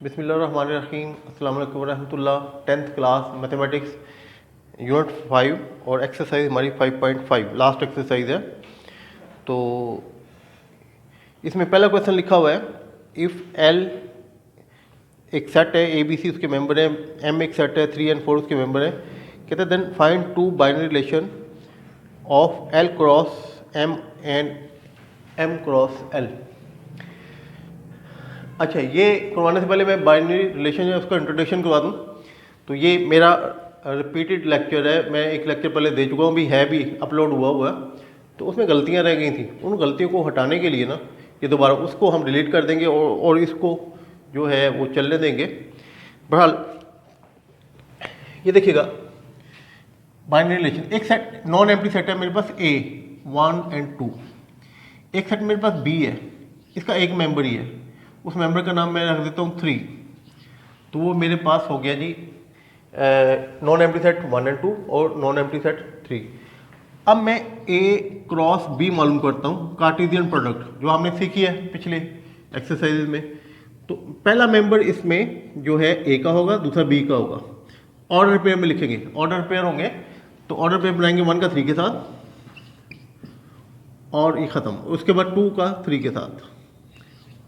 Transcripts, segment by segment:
बिस्मिल्लाहिर्रहमानिर्रहीम अस्सलाम वालेकुम रहमतुल्लाह। 10th क्लास मैथमेटिक्स यूनिट 5 और एक्सरसाइज हमारी 5.5 लास्ट एक्सरसाइज है। तो इसमें पहला क्वेश्चन लिखा हुआ है, इफ़ एल एक सेट है, ए बी सी उसके मेंबर है, एम एक सेट है, 3 और 4 उसके मेंबर है। कहते हैं then find two binary relation of L cross M and M cross L. अच्छा, ये करवाने से पहले मैं बाइनरी रिलेशन है उसका इंट्रोडक्शन करवा दूँ। तो ये मेरा रिपीटेड लेक्चर है, मैं एक लेक्चर पहले दे चुका हूँ, भी अपलोड हुआ है। तो उसमें गलतियाँ रह गई थी, उन गलतियों को हटाने के लिए ना ये दोबारा उसको हम डिलीट कर देंगे और इसको जो है वो चलने देंगे। बहरहाल ये देखिएगा, बाइनरी रिलेशन, एक सेट नॉन एम्प्टी सेट है मेरे पास ए 1 और 2, एक सेट मेरे पास बी है, इसका एक मेंबर ही है, उस मेंबर का नाम मैं रख देता हूँ 3। तो वो मेरे पास हो गया जी नॉन एम्प्टी सेट 1 और 2 और नॉन एम्प्टी सेट 3। अब मैं ए क्रॉस बी मालूम करता हूँ, कार्टेशियन प्रोडक्ट जो हमने सीखी है पिछले एक्सरसाइज में। तो पहला मेंबर इसमें जो है ए का होगा, दूसरा बी का होगा। ऑर्डर पेयर में लिखेंगे, ऑर्डर पेयर होंगे तो ऑर्डर पेयर बनाएंगे 1 का 3 के साथ और ये ख़त्म। उसके बाद 2 का 3 के साथ,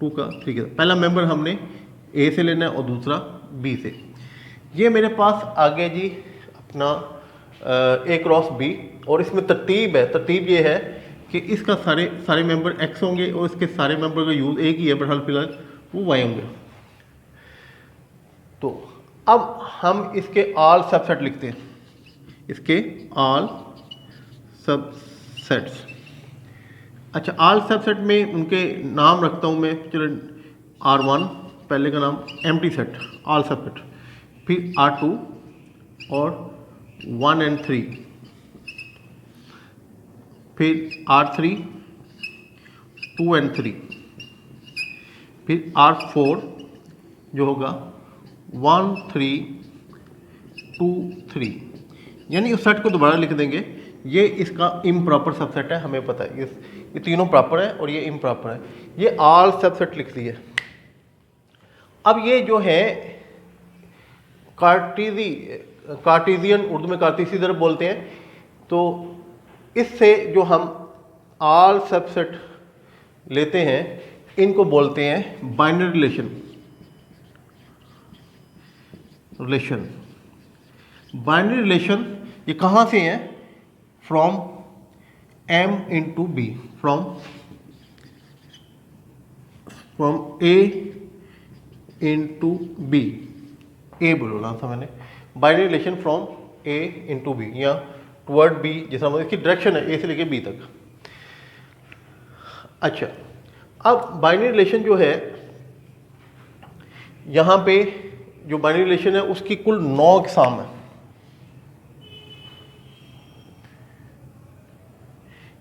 2 का 3 के साथ। पहला मेंबर हमने ए से लेना है और दूसरा बी से। ये मेरे पास आ गया जी अपना ए क्रॉस बी, और इसमें तरतीब है। तरतीब ये है कि इसका सारे मेंबर एक्स होंगे और इसके सारे मेंबर का यूज़ एक ही है, बहरहाल फिलहाल वो वाई होंगे। तो अब हम इसके ऑल सबसेट लिखते हैं, इसके ऑल सबसेट्स। अच्छा, ऑल सबसेट में उनके नाम रखता हूँ मैं, चलो R1 पहले का नाम एम्प्टी सेट ऑल सबसेट, फिर R2 और 1 और 3, फिर R3 2 और 3, फिर R4 जो होगा 1 3 2 3। यानी उस सेट को दोबारा लिख देंगे। ये इसका इम्प्रॉपर सबसेट है, हमें पता है ये तीनों प्रॉपर है और ये इम्प्रॉपर है। ये ऑल सबसेट लिख दिए। अब ये जो है कार्टेशियन, उर्दू में कार्टेशियन बोलते हैं। तो इससे जो हम ऑल सबसेट लेते हैं इनको बोलते हैं बाइनरी रिलेशन। बाइनरी रिलेशन ये कहाँ से हैं? From M into B, from A into B, A बोलना था मैंने। Binary relation from A into B या टुवर्ड B, जैसा मतलब इसकी डायरेक्शन है A से लेके B तक। अच्छा, अब बाइनरी रिलेशन जो है, यहाँ पे जो बाइनरी रिलेशन है उसकी कुल 9 अक़साम है।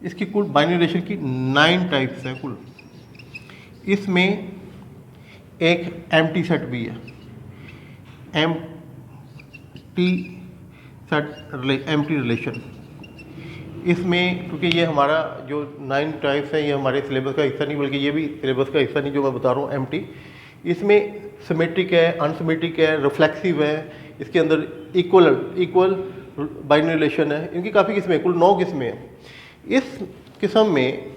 इसकी कुल बाइनरी रिलेशन की 9 टाइप्स है कुल। इसमें एक एम्प्टी सेट भी है, एम्प्टी रिलेशन। इसमें क्योंकि ये हमारा जो 9 टाइप्स है ये हमारे सिलेबस का हिस्सा नहीं, बल्कि ये भी सिलेबस का हिस्सा नहीं जो मैं बता रहा हूँ एम्प्टी। इसमें सिमेट्रिक है, अनसिमेट्रिक है, रिफ्लेक्सिव है, इसके अंदर इक्वल बाइनरी रिलेशन है। इनकी काफ़ी किस्में, कुल 9 किस्में हैं। इस किस्म में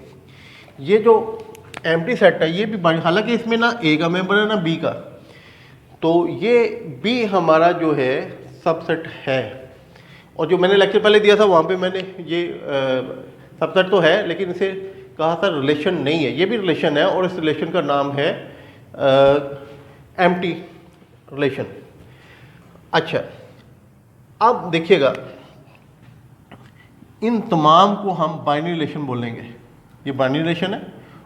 ये जो एम्प्टी सेट है ये भी, हालांकि इसमें ना ए का मेंबर है ना बी का, तो ये बी हमारा जो है सबसेट है। और जो मैंने लेक्चर पहले दिया था वहाँ पे मैंने ये सबसेट तो है लेकिन इसे कहा था रिलेशन नहीं है। ये भी रिलेशन है और इस रिलेशन का नाम है एम्प्टी रिलेशन। अच्छा, अब देखिएगा, इन तमाम को हम बाइनरी रिलेशन बोलेंगे। ये बाइनरी रिलेशन है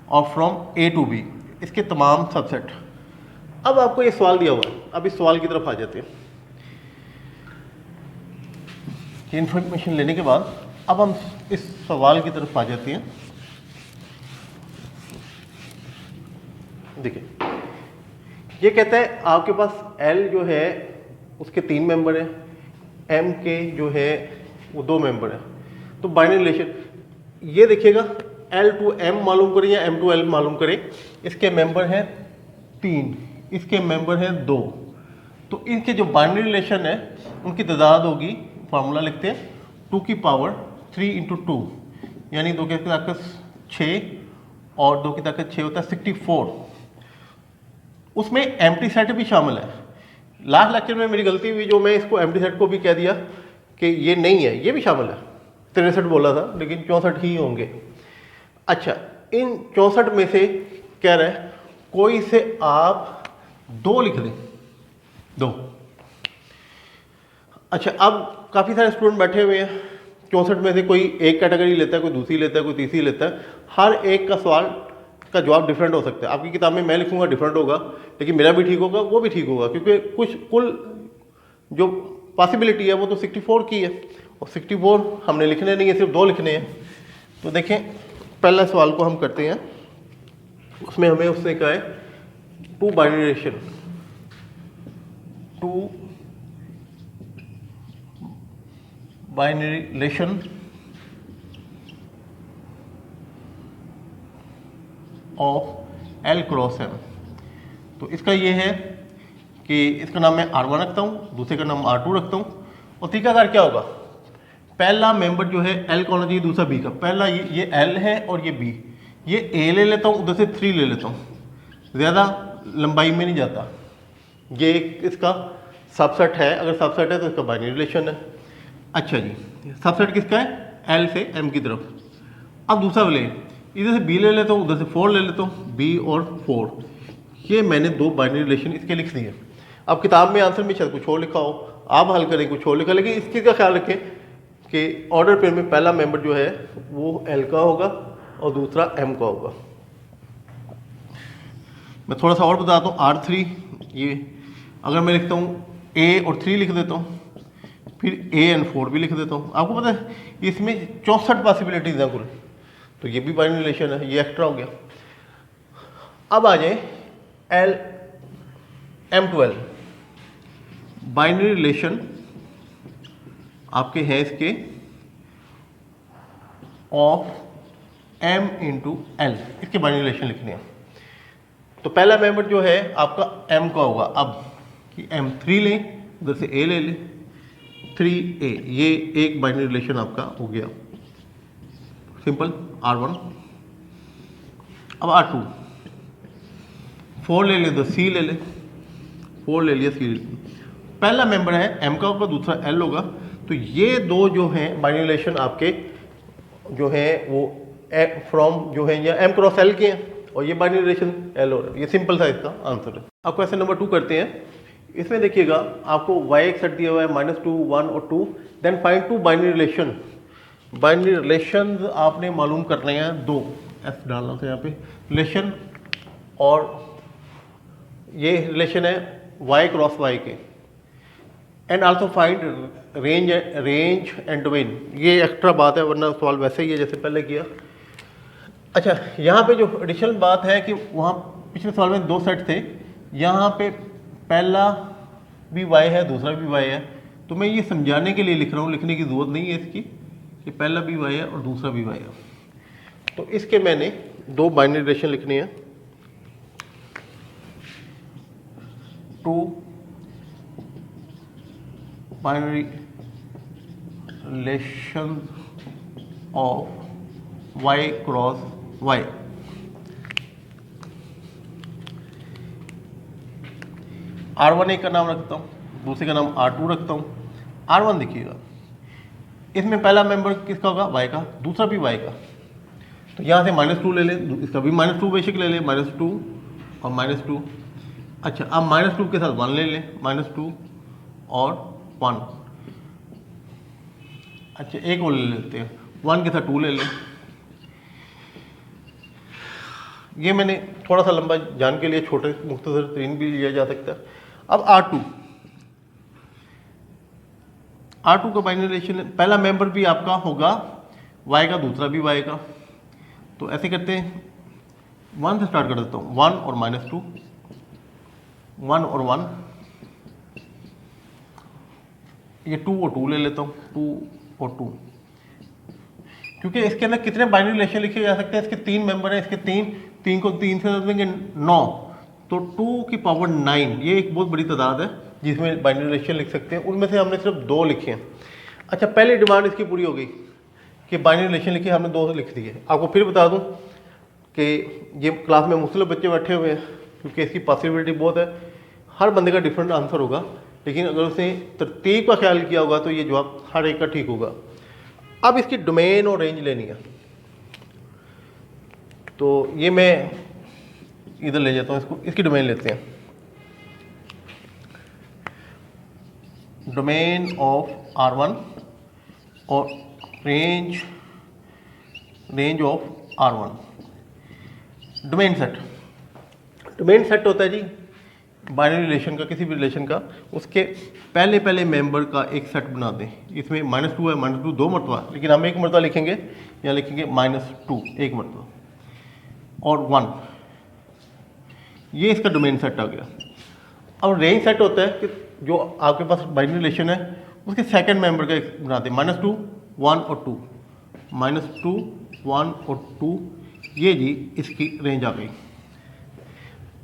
और फ्रॉम A to B इसके तमाम सबसेट। अब आपको ये सवाल दिया हुआ है, अब इस सवाल की तरफ आ जाते हैं। ये इन्फॉर्मेशन लेने के बाद अब हम इस सवाल की तरफ आ जाते हैं। देखिए, ये कहता है आपके पास L जो है उसके 3 मेंबर हैं, M के जो है वो 2 मेंबर हैं। तो बाइनरी रिलेशन ये देखिएगा, L to M मालूम करें या M to L मालूम करें, इसके मेंबर हैं 3, इसके मेंबर हैं 2, तो इनके जो बाइनरी रिलेशन है उनकी तादाद होगी, फार्मूला लिखते हैं 2 की पावर 3 इंटू 2, यानी 2 की ताकत 6 और 2 की ताकत 6 होता है 64। उसमें एम्प्टी सेट भी शामिल है। लास्ट लेक्चर में मेरी गलती हुई, जो मैं इसको एम्प्टी सेट को भी कह दिया कि ये नहीं है, ये भी शामिल है। 63 बोला था लेकिन 64 ही होंगे। अच्छा, इन 64 में से कह रहा है कोई से आप 2 लिख दें, 2। अच्छा, अब काफ़ी सारे स्टूडेंट बैठे हुए हैं, 64 में से कोई एक कैटेगरी लेता है, कोई दूसरी लेता है, कोई तीसरी लेता है। हर एक का सवाल का जवाब डिफरेंट हो सकता है। आपकी किताब में मैं लिखूंगा डिफरेंट होगा, लेकिन मेरा भी ठीक होगा, वो भी ठीक होगा, क्योंकि कुछ कुल जो पॉसिबिलिटी है वो तो 64 की है, और 64 हमने लिखने नहीं है, सिर्फ 2 लिखने हैं। तो देखें, पहला सवाल को हम करते हैं, उसमें हमें उसने कहा है 2 binary relation, 2 binary relation of L cross M। तो इसका ये है कि इसका नाम मैं R1 रखता हूँ, दूसरे का नाम R2 रखता हूँ, और तरीकाकार क्या होगा, पहला मेंबर जो है L का होना चाहिए, दूसरा B का। पहला ये L है और ये B, ये A ले लेता हूँ, उधर से 3 ले लेता हूँ, ज़्यादा लंबाई में नहीं जाता। ये इसका सबसेट है, अगर सबसेट है तो इसका बाइनरी रिलेशन है। अच्छा जी, सबसेट किसका है, L से M की तरफ। अब दूसरा ले, इधर से B ले लेता हूँ, उधर से 4 ले लेता हूँ, B और 4। ये मैंने 2 बाइनरी रिलेशन इसके लिख दिए। अब किताब में आंसर में शायद कुछ और लिखा हो, आप हल करें कुछ और लिखा, लेकिन इस चीज़ का ख्याल रखें कि ऑर्डर पेयर में पहला मेंबर जो है वो L का होगा और दूसरा M का होगा। मैं थोड़ा सा और बताता हूँ, R3, ये अगर मैं लिखता हूँ A और 3 लिख देता हूँ, फिर A एंड 4 भी लिख देता हूँ। आपको पता है इसमें 64 पॉसिबिलिटीज़ हैं कुल, तो ये भी बाइनरी रिलेशन है, ये एक्स्ट्रा हो गया। अब आ जाए L M12, बाइनरी रिलेशन आपके हैं इसके ऑफ M इंटू L, इसके बाइनरी रिलेशन लिखने हैं। तो पहला मेंबर जो है आपका M का होगा। अब कि M3 लें, उधर से A ले लें, 3A, ये एक बाइनरी रिलेशन आपका हो गया, सिंपल R1। अब R2, 4 ले लें तो C ले लें, 4 ले लिया, C ले लें। पहला मेंबर है M का होगा, दूसरा L होगा, तो ये 2 जो हैं बाइनरी रिलेशन आपके जो हैं वो फ्रॉम जो है या M क्रॉस L के हैं, और ये बाइनरी रिलेशन L हो रहा है। ये सिंपल सा इसका आंसर है। अब क्वेश्चन नंबर 2 करते हैं। इसमें देखिएगा आपको y एक सेट दिया हुआ है -2, 1 और 2, then find 2 binary relation. Binary relation आपने मालूम करने हैं 2, S डालना था यहाँ पे, रिलेशन, और ये रिलेशन है y क्रॉस y के, and also find range and domain. ये एक्स्ट्रा बात है, वरना सवाल वैसे ही है जैसे पहले किया। अच्छा, यहाँ पे जो एडिशनल बात है कि वहाँ पिछले सवाल में 2 सेट थे, यहाँ पे पहला भी y है, दूसरा भी y है, तो मैं ये समझाने के लिए लिख रहा हूँ, लिखने की ज़रूरत नहीं है इसकी कि पहला भी y है और दूसरा भी y है। तो इसके मैंने 2 बाइनरी रिलेशन लिखने हैं, 2 binary relation of y cross y। R1 एक का नाम रखता हूँ, दूसरे का नाम R2 रखता हूँ। R1 देखिएगा, इसमें पहला मेंबर किसका होगा, y का, दूसरा भी y का, तो यहाँ से -2 ले लें, इसका भी -2 बेशक ले लें, -2 और -2। अच्छा, अब -2 के साथ 1 ले लें, -2 और 1। अच्छा, एक और ले लेते हैं, 1 के साथ 2 ले लें। ये मैंने थोड़ा सा लंबा जान के लिए छोटे मुख्तसर तरीन भी लिया जा सकता है। अब R2 का बाइनरी रिलेशन, पहला मेंबर भी आपका होगा y का, दूसरा भी y का, तो ऐसे करते हैं, 1 से स्टार्ट कर देता हूँ, 1 और -2, 1 और 1, ये 2 और 2 ले लेता हूँ, 2 और 2, क्योंकि इसके अंदर कितने बाइनरी रिलेशन लिखे जा सकते हैं, इसके 3 मेंबर हैं, इसके 3 को 3 से देंगे 9, तो 2 की पावर 9 ये एक बहुत बड़ी तादाद है जिसमें बाइनरी रिलेशन लिख सकते हैं। उनमें से हमने सिर्फ 2 लिखे हैं। अच्छा, पहली डिमांड इसकी पूरी हो गई कि बाइनरी रिलेशन लिखी, हमने 2 लिख दिए। आपको फिर बता दूं कि ये क्लास में मुख्तलिफ बच्चे बैठे हुए हैं क्योंकि इसकी पॉसिबिलिटी बहुत है, हर बंदे का डिफरेंट आंसर होगा, लेकिन अगर उसने तरतीब का ख्याल किया होगा तो ये जवाब हर एक का ठीक होगा। अब इसकी डोमेन और रेंज लेनी है, तो ये मैं इधर ले जाता हूँ इसको, इसकी डोमेन लेते हैं। डोमेन ऑफ R1 और range of R1। Domain set होता है जी बाइनरी रिलेशन का, किसी भी रिलेशन का, उसके पहले मेंबर का एक सेट बना दें। इसमें -2 है, -2 2 मरतबा, लेकिन हम एक मरतबा लिखेंगे, या लिखेंगे -2 एक मरतबा, और 1, ये इसका डोमेन सेट आ गया। अब रेंज सेट होता है कि जो आपके पास बाइनरी रिलेशन है उसके सेकंड मेंबर का एक बना दें, -2 1 और 2, -2 1 और 2, ये जी इसकी रेंज आ गई।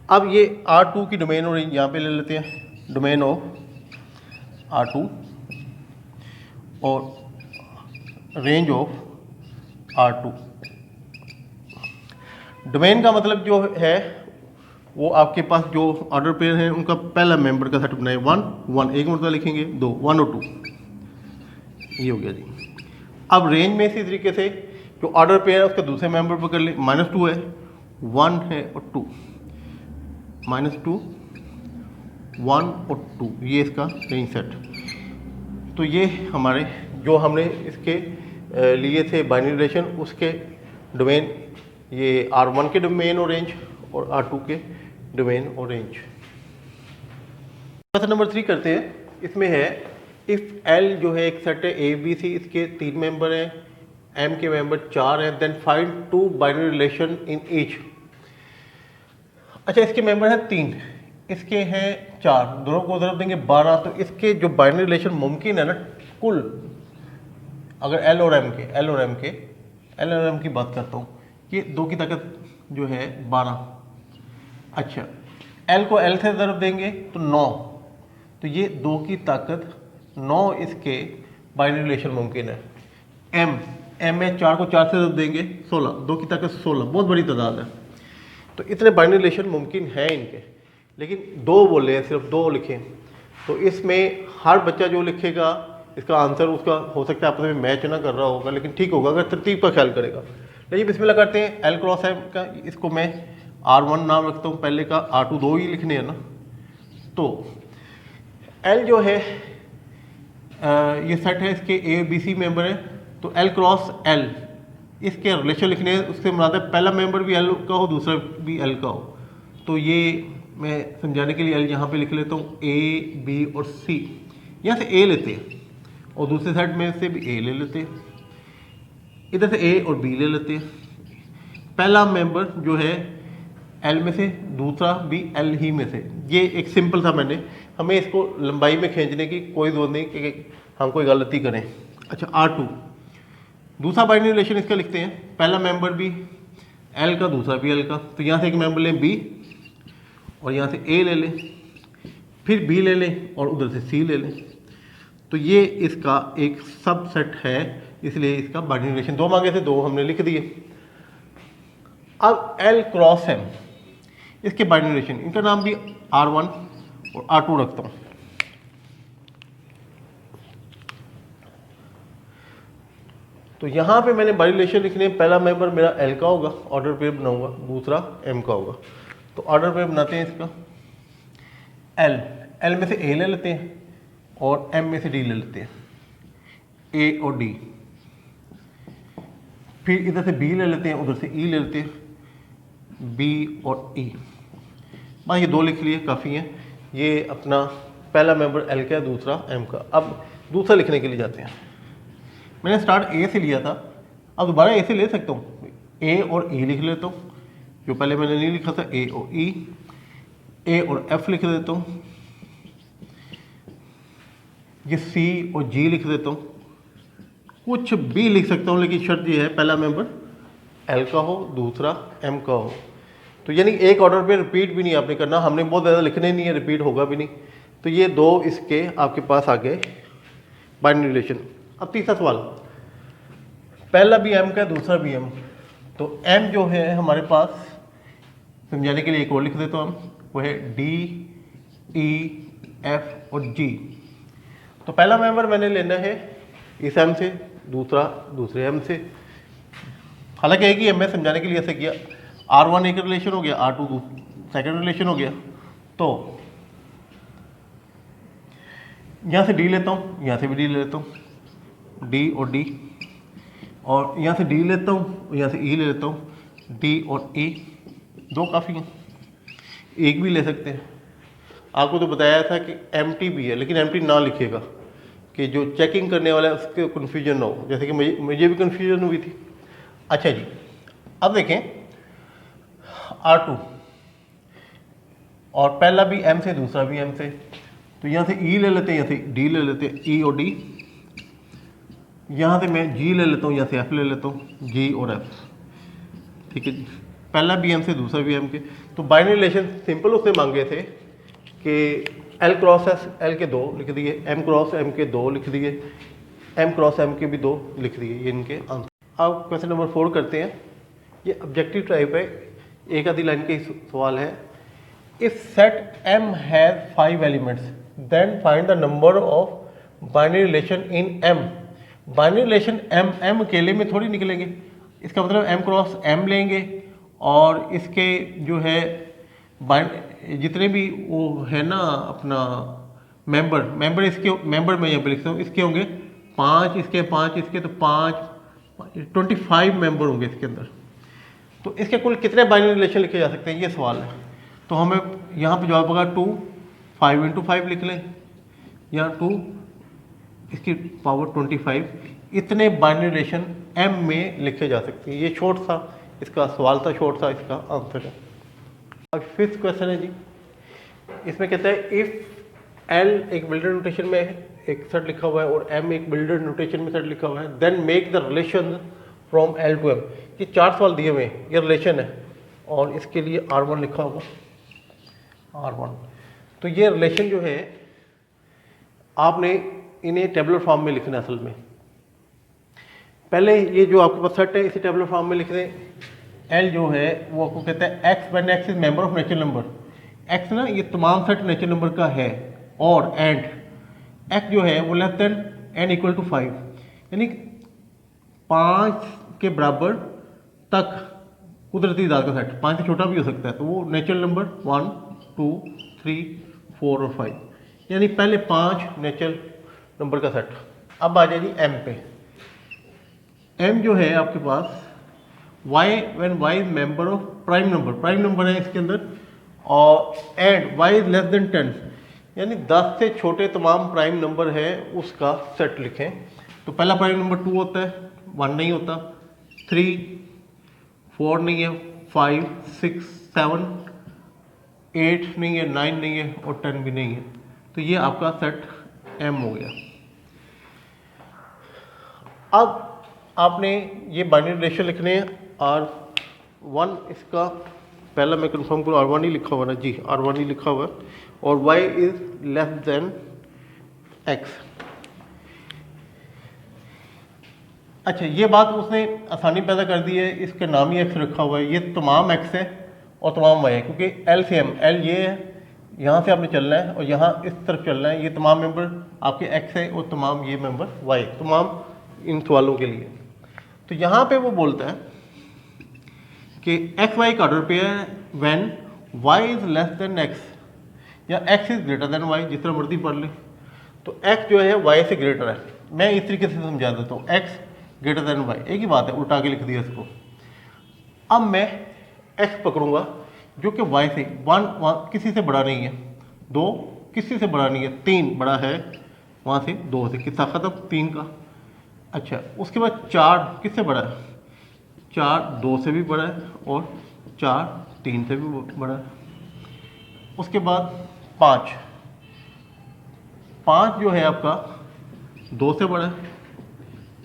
अब ये R2 की डोमेन और रेंज यहाँ पे ले लेते हैं, डोमेन ऑफ R2 और रेंज ऑफ R2। डोमेन का मतलब जो है वो आपके पास जो ऑर्डर पेयर हैं उनका पहला मेंबर का सेट बनाए, 1 1 एक मतलब लिखेंगे, 2 1 और 2, ये हो गया जी। अब रेंज में इसी तरीके से जो ऑर्डर पेयर है उसका दूसरे मेंबर पर कर ले, -2 है, 1 है और 2, -2 1 और 2, ये इसका रेंज सेट। तो ये हमारे जो हमने इसके लिए थे बाइनरी रिलेशन, उसके डोमेन, ये R1 के डोमेन और रेंज और R2 के डोमेन और रेंज। क्वेश्चन नंबर 3 करते हैं। इसमें है इफ़ L जो है एक सेट है ABC, इसके 3 मेंबर हैं, M के मेंबर 4 हैं, then find 2 binary relation in each. अच्छा, इसके मेंबर हैं 3, इसके हैं 4, दोनों को ज़रूर देंगे 12, तो इसके जो बाइनरी रिलेशन मुमकिन है ना, कुल अगर L और M की बात करता हूँ, ये 2 की ताकत जो है 12। अच्छा, L को L से ज़रूर देंगे तो 9, तो ये 2 की ताकत 9 इसके बाइनरी रिलेशन मुमकिन है। M में 4 को 4 से ज़रूर देंगे 16, 2 की ताकत 16, बहुत बड़ी तादाद है। तो इतने बाइनरी रिलेशन मुमकिन हैं इनके, लेकिन 2 बोले हैं, सिर्फ 2 लिखें, तो इसमें हर बच्चा जो लिखेगा इसका आंसर उसका हो सकता है आपस में मैच ना कर रहा होगा, लेकिन ठीक होगा अगर तरतीब का ख्याल करेगा। लेकिन बिस्मिल्लाह करते हैं। L क्रॉस M का, इसको मैं R1 नाम रखता हूँ, पहले का R2, 2 ही लिखने हैं ना। तो L जो है ये सेट है, इसके ABC मेंबर है, तो L क्रॉस L इसके रिलेशन लिखने हैं, उससे मुराद है पहला मेंबर भी L का हो, दूसरा भी L का हो। तो ये मैं समझाने के लिए L यहाँ पे लिख लेता हूँ, A B और C, यहाँ से A लेते हैं और दूसरे साइड में से भी A ले लेते हैं, इधर से A और B ले लेते हैं। पहला मेंबर जो है L में से, दूसरा भी L ही में से। ये एक सिंपल था, मैंने हमें इसको लंबाई में खींचने की कोई ज़रूरत नहीं कि हम कोई गलती करें। अच्छा, R2 दूसरा बाइनरी रिलेशन इसका लिखते हैं, पहला मेंबर भी L का, दूसरा भी L का, तो यहाँ से एक मेंबर लें B और यहाँ से A ले लें, फिर B ले लें और उधर से C ले लें। तो ये इसका एक सबसेट है, इसलिए इसका बाइनरी रिलेशन 2 मांगे थे, 2 हमने लिख दिए। अब L क्रॉस M इसके बाइनरी रिलेशन, इनका नाम भी R1 और R2 रखता हूँ। तो यहाँ पे मैंने बाइनरी रिलेशन लिखने, पहला मेंबर मेरा L का होगा, ऑर्डर पेयर बनाऊंगा, दूसरा M का होगा। तो ऑर्डर पेयर बनाते हैं इसका, L में से A ले लेते हैं और M में से D ले लेते हैं, A और D। फिर इधर से B ले लेते हैं, उधर से E ले लेते हैं, B और E। बस ये 2 लिख लिए, काफ़ी हैं। ये अपना पहला मेंबर L का है, दूसरा M का। अब दूसरा लिखने के लिए जाते हैं। मैंने स्टार्ट A से लिया था, अब दोबारा A से ले सकता हूँ, A और E लिख लेता हूँ, जो पहले मैंने नहीं लिखा था, A और E, A और F लिख देता हूँ, ये C और G लिख देता हूँ, कुछ भी लिख सकता हूँ, लेकिन शर्त ये है पहला मेंबर L का हो, दूसरा M का हो। तो यानी एक ऑर्डर पे रिपीट भी नहीं आपने करना, हमने बहुत ज़्यादा लिखने नहीं है, रिपीट होगा भी नहीं। तो ये दो इसके आपके पास आ गए बाइनरी रिलेशन। अब तीसरा सवाल, पहला भी एम का है, दूसरा भी एम। तो एम जो है हमारे पास, समझाने के लिए एक और लिख देते हम, वो है डी, ई, एफ और जी। तो पहला मेंबर मैंने लेना है इस एम से, दूसरा दूसरे एम से। हालांकि एक ही एम है, समझाने के लिए ऐसे किया। R1 एक रिलेशन हो गया, R2 सेकंड रिलेशन हो गया। तो यहाँ से डी लेता हूँ, यहाँ से भी डी लेता हूँ, डी और डी, और यहाँ से डी लेता हूँ, यहाँ से ई ले लेता हूँ, डी और ई। दो काफ़ी हैं, एक भी ले सकते हैं। आपको तो बताया था कि एम्प्टी भी है, लेकिन एम्प्टी ना लिखिएगा कि जो चेकिंग करने वाला है उसके कन्फ्यूजन ना हो, जैसे कि मुझे भी कन्फ्यूजन हुई थी। अच्छा जी, अब देखें R2 और पहला भी एम से, दूसरा भी एम से। तो यहाँ से ई ले लेते हैं, यहाँ से डी ले लेते हैं, ई और डी। यहाँ से मैं जी ले लेता हूँ, यहाँ से एफ ले लेता हूँ, जी और एफ। ठीक है जी, पहला भी एम से, दूसरा भी एम के। तो बाइनरी रिलेशन सिंपल उसने मांगे थे कि एल क्रॉस एस, एल के 2 लिख दिए, एम क्रॉस एम के 2 लिख दिए, एम क्रॉस एम के भी 2 लिख दिए, ये इनके आंसर। अब क्वेश्चन नंबर 4 करते हैं। ये ऑब्जेक्टिव टाइप है, एक आधी लाइन के सवाल है। If set M has 5 elements then find the number of binary relation in M. Binary relation M, M अकेले में थोड़ी निकलेंगे, इसका मतलब एम क्रॉस एम लेंगे और इसके जो है जितने भी वो है ना अपना मेंबर इसके मेंबर मैं यहाँ पे लिखता हूँ, इसके होंगे 5, इसके 5, इसके तो 5, 25 मेंबर होंगे इसके अंदर। तो इसके कुल कितने बाइनरी रिलेशन लिखे जा सकते हैं, ये सवाल है। तो हमें यहाँ पे जवाब होगा 2, 5 × 5 लिख लें, या 2 इसकी पावर 25। इतने बाइनरी रिलेशन एम में लिखे जा सकते हैं। ये शॉर्ट सा इसका सवाल था, शॉर्ट सा इसका आंसर है। अब 5th क्वेश्चन है जी, इसमें कहता है इफ एल एक बिल्डर नोटेशन में एक सेट लिखा हुआ है और एम एक बिल्डर नोटेशन में सेट लिखा हुआ है, then make the relation from L to M. ये 4 सवाल दिए हुए हैं, ये रिलेशन है और इसके लिए R1 लिखा होगा, R1। तो ये रिलेशन जो है आपने इन्हें टेबुलर फॉर्म में लिखना है। असल में पहले ये जो आपके पास सेट है इसे टेबुलर फॉर्म में लिख दें। एल जो है वो आपको कहता है x when x is member of natural number. X ना ये तमाम सेट नेचुरल नंबर का है, और एंड एक्स जो है वो less than n equal to 5, यानी 5 के बराबर तक कुदरती दाद का सेट, 5 से छोटा भी हो सकता है, तो वो नेचुरल नंबर 1, 2, 3, 4 और 5, यानी पहले 5 नेचुरल नंबर का सेट। अब आ जाएगी एम पे। एम जो है आपके पास y when y is member of prime number, prime number है इसके अंदर, और and y is less than 10, यानी 10 से छोटे तमाम प्राइम नंबर है उसका सेट लिखें। तो पहला प्राइम नंबर 2 होता है, 1 नहीं होता, 3, 4 नहीं है, 5, 6, 7, 8 नहीं है, 9 नहीं है और 10 भी नहीं है। तो ये आपका सेट M हो गया। अब आपने ये बाइनरी रिलेशन लिखने हैं। R1 इसका पहला मैं कंफर्म करूँ, R1 ही लिखा हुआ ना जी, R1 ही लिखा हुआ है, और y is less than x। अच्छा, ये बात उसने आसानी पैदा कर दी है, इसका नाम ही x रखा हुआ है। ये तमाम x है और तमाम y है, क्योंकि L से M, L ये है, यहाँ से आपने चलना है और यहाँ इस तरफ चलना है। ये तमाम मेंबर आपके x है और तमाम ये मेंबर y, तमाम इन सवालों के लिए। तो यहाँ पे वो बोलता है कि एक्स वाई का ऑर्डर पे है when y is less than x या x is greater than y, जिस तरह मर्जी पढ़ ले। तो x जो है y से ग्रेटर है। मैं इस तरीके से समझा देता हूँ, x ग्रेटर देन y, एक ही बात है, उल्टा के लिख दिया इसको। अब मैं x पकड़ूंगा जो कि y से 1 किसी से बड़ा नहीं है, 2 किसी से बड़ा नहीं है, 3 बड़ा है, वहाँ से 2 से किस्सा खत्म 3 का। अच्छा, उसके बाद 4 किससे बड़ा है, 4 2 से भी बड़ा है और 4 3 से भी बड़ा है। उसके बाद 5 जो है आपका 2 से बड़ा है,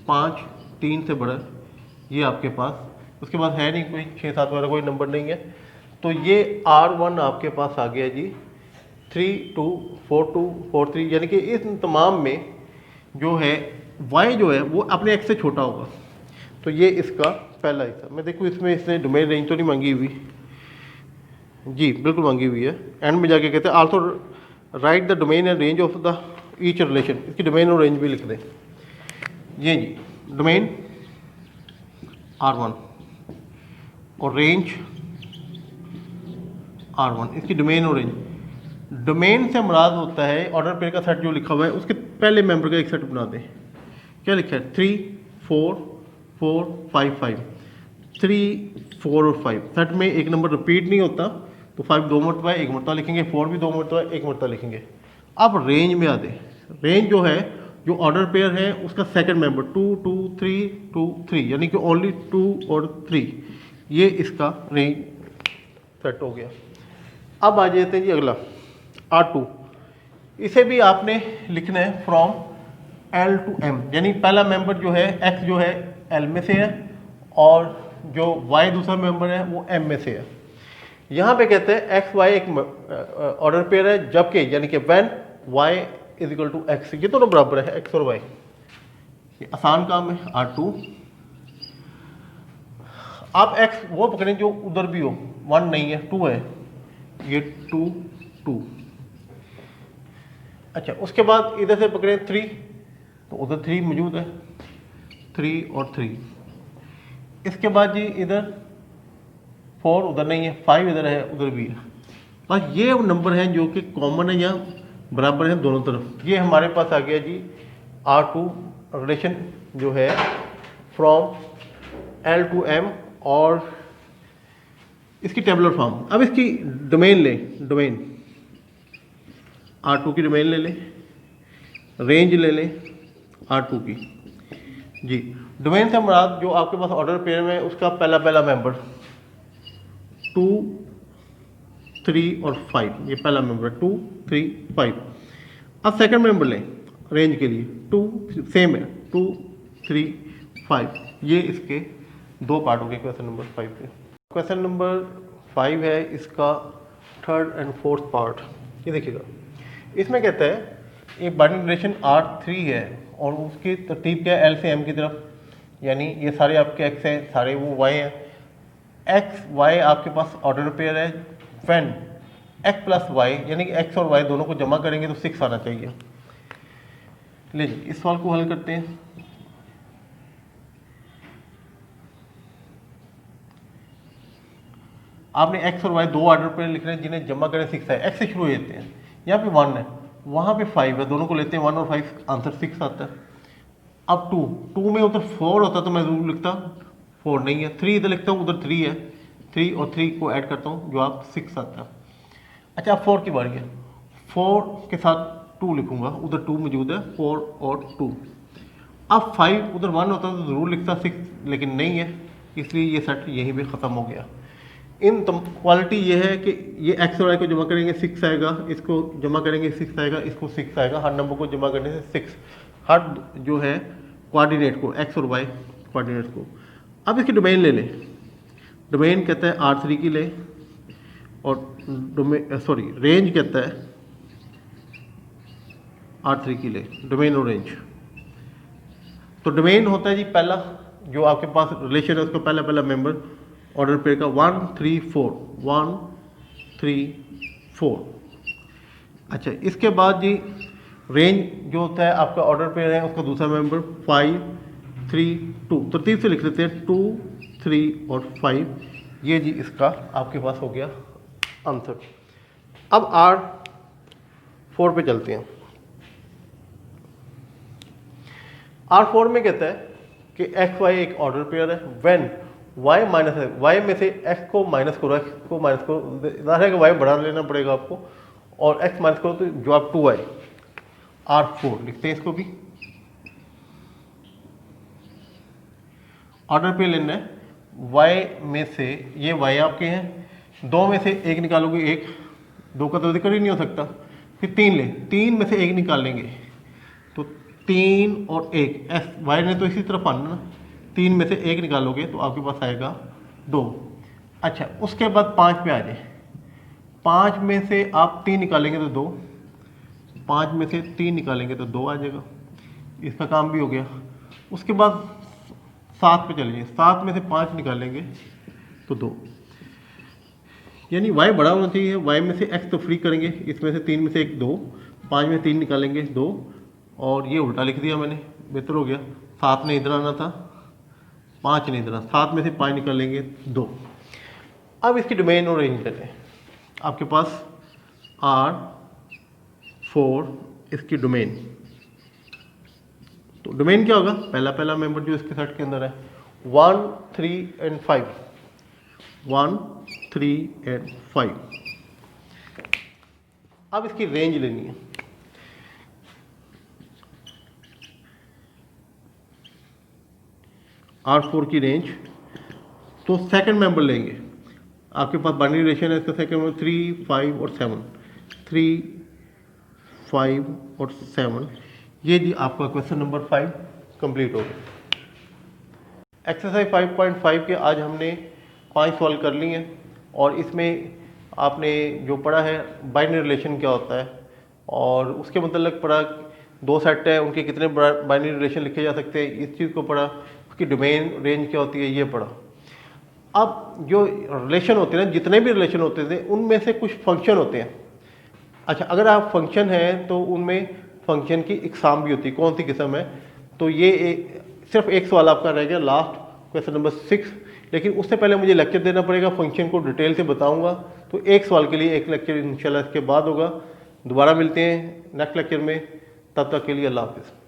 5 3 से बड़ा है, ये आपके पास। उसके बाद है नहीं कोई 6 7 वाला कोई नंबर नहीं है। तो ये R1 आपके पास आ गया जी 3 2 4 2 4 3, यानी कि इस तमाम में जो है y जो है वो अपने x से छोटा होगा। तो ये इसका पहला हिस्सा। मैं देखूँ इसमें इसने डोमेन रेंज तो नहीं मांगी हुई जी, बिल्कुल मांगी हुई है। एंड में जाके कहते हैं also right the domain and range of the each relation. इसकी डोमेन और रेंज भी लिख दें। ये जी डोमेन R1 और रेंज R1, इसकी डोमेन और रेंज। डोमेन से मुराद होता है ऑर्डर पेयर का सेट जो लिखा हुआ है उसके पहले मेंबर का एक सेट बना दें। क्या लिखा है 3 4 4 5 5, 3 4 और 5 सेट में एक नंबर रिपीट नहीं होता, तो 5 दो मरतबा एक मरतबा लिखेंगे, 4 भी दो मरतबा एक मरतबा लिखेंगे। अब रेंज में आते, रेंज जो है जो ऑर्डर पेयर है उसका सेकंड मेंबर 2 2 3 2 3, यानी कि ओनली 2 और 3, ये इसका रेंज सेट हो गया। अब आ जाते हैं जी अगला R2। इसे भी आपने लिखना है फ्रॉम L to M, यानी पहला मेंबर जो है X जो है L में से है और जो Y दूसरा मेंबर है वो M में से है। यहाँ पे कहते हैं X Y एक ऑर्डर पेयर है, जबकि यानी कि when Y is equal to X, ये दोनों बराबर है X और Y। ये आसान काम है R2। आप X वो पकड़ें जो उधर भी हो, 1 नहीं है 2 है, ये 2 2। अच्छा, उसके बाद इधर से पकड़े 3, तो उधर 3 मौजूद है, 3 और 3। इसके बाद जी इधर 4 उधर नहीं है, 5 इधर है उधर भी है। बस ये नंबर हैं जो कि कॉमन है या बराबर हैं दोनों तरफ। ये हमारे पास आ गया जी R2 रिलेशन जो है फ्रॉम L to M और इसकी टेबुलर फॉर्म। अब इसकी डोमेन लें, डोमेन R2 की डोमेन ले लें, रेंज ले लें R2 की जी। डोमेन से मुराद जो आपके पास ऑर्डर पेयर में उसका पहला पहला मेंबर 2 3 और 5, ये पहला मेंबर 2 3 5। अब सेकंड मेंबर लें रेंज के लिए, 2 सेम है 2 3 5, ये इसके दो पार्ट हो गए क्वेश्चन नंबर 5 के। क्वेश्चन नंबर 5 है इसका थर्ड एंड फोर्थ पार्ट। ये देखिएगा, इसमें कहता है एक बाइनरी रिलेशन R3 है और उसकी तरतीब क्या है L से M की तरफ, यानी ये सारे आपके X हैं, सारे वो Y हैं। X Y आपके पास ऑर्डर पेयर है, व्हेन X प्लस Y, यानी कि X और Y दोनों को जमा करेंगे तो 6 आना चाहिए। लीजिए इस सवाल को हल करते हैं। आपने X और Y दो ऑर्डर पेयर लिख रहे हैं जिन्हें जमा करें 6 है। X से शुरू हो जाते हैं, यहाँ पे 1 है, वहाँ पे 5 है, दोनों को लेते हैं 1 और 5, आंसर 6 आता है। अब 2 में उधर 4 होता तो मैं जरूर लिखता, 4 नहीं है। 3 इधर लिखता हूँ, उधर 3 है, 3 और 3 को ऐड करता हूँ, जवाब 6 आता है। अच्छा, अब 4 की बारी है, 4 के साथ 2 लिखूंगा, उधर 2 मौजूद है, 4 और 2। अब 5 उधर 1 होता तो ज़रूर लिखता 6, लेकिन नहीं है, इसलिए ये सेट यहीं पे ख़त्म हो गया। इन क्वालिटी ये है कि ये X और Y को जमा करेंगे 6 आएगा, इसको जमा करेंगे 6 आएगा, इसको 6 आएगा। हर नंबर को जमा करने से 6, हर जो है कोऑर्डिनेट को X और Y कोऑर्डिनेट को। अब इसकी डोमेन ले लें, डोमेन कहता है R3 की ले और रेंज कहता है R3 की ले, डोमेन और रेंज। तो डोमेन होता है जी पहला जो आपके पास रिलेशन है उसका पहला पहला मेंबर ऑर्डर पेयर का 1 3 4 1 3 4। अच्छा, इसके बाद जी रेंज जो होता है आपका ऑर्डर पेयर है उसका दूसरा मेंबर 5 3 2, तरतीब से लिख लेते हैं 2 3 और 5। ये जी इसका आपके पास हो गया आंसर। अब R4 पे चलते हैं। R4 में कहता है कि X Y एक ऑर्डर पेयर है, व्हेन Y माइनस है, Y में से X को माइनस करो, X को माइनस करो, ज़ाहिर है कि Y बढ़ा लेना पड़ेगा आपको, और X माइनस करो तो जवाब 2 आए। R4 लिखते हैं इसको भी। ऑर्डर पे लेना है, Y में से ये Y आपके हैं, 2 में से 1 निकालोगे 1, 2 का तो जिक्र ही नहीं हो सकता, फिर 3 लें, 3 में से 1 निकालेंगे तो 3 और 1, Y ने तो इसी तरफ आना ना, 3 में से 1 निकालोगे तो आपके पास आएगा 2, अच्छा, उसके बाद 5 पे आ जाए। 5 में से आप 3 निकालेंगे तो 2, 5 में से 3 निकालेंगे तो 2 आ जाएगा, इसका काम भी हो गया। उसके बाद 7 पे चलिए, 7 में से 5 निकालेंगे तो 2, यानी y बड़ा होना चाहिए। y में से x तो फ्री करेंगे, इसमें से 3 में से 1 2, 5 में 3 निकालेंगे 2, और ये उल्टा लिख दिया मैंने, बेहतर हो गया। 7 ने इधर आना था, 5 ने इधर आना, 7 में से 5 निकालेंगे 2। अब इसकी डोमेन और रेंज लेते हैं। आपके पास R4 इसकी डोमेन, तो डोमेन क्या होगा, पहला मेंबर जो इसके सेट के अंदर है 1 3 एंड 5, 1 3 एंड 5। अब इसकी रेंज लेनी है। R4 की रेंज, तो सेकंड मेंबर लेंगे। आपके पास बाइनरी रिलेशन है, इसका सेकंड मेंबर 3 5 और 7, 3 5 और 7। ये जी आपका क्वेश्चन नंबर 5 कंप्लीट हो गया। एक्सरसाइज 5.5 के आज हमने 5 सॉल्व कर लिए हैं, और इसमें आपने जो पढ़ा है बाइनरी रिलेशन क्या होता है, और उसके मतलब पढ़ा 2 सेट है उनके कितने बाइनरी रिलेशन लिखे जा सकते हैं, इस चीज़ को पढ़ा। उसकी डोमेन रेंज क्या होती है ये पढ़ा। अब जो रिलेशन होते हैं ना, जितने भी रिलेशन होते थे उनमें से कुछ फंक्शन होते हैं। अच्छा, अगर आप फंक्शन हैं तो उनमें फंक्शन की इकसाम भी होती है। कौन सी किस्म है, तो ये सिर्फ एक सवाल आपका रह गया लास्ट, क्वेश्चन नंबर 6। लेकिन उससे पहले मुझे लेक्चर देना पड़ेगा, फंक्शन को डिटेल से बताऊंगा, तो एक सवाल के लिए एक लेक्चर इंशाल्लाह इसके बाद होगा। दोबारा मिलते हैं नेक्स्ट लेक्चर में, तब तक के लिए अल्लाह हाफिज़।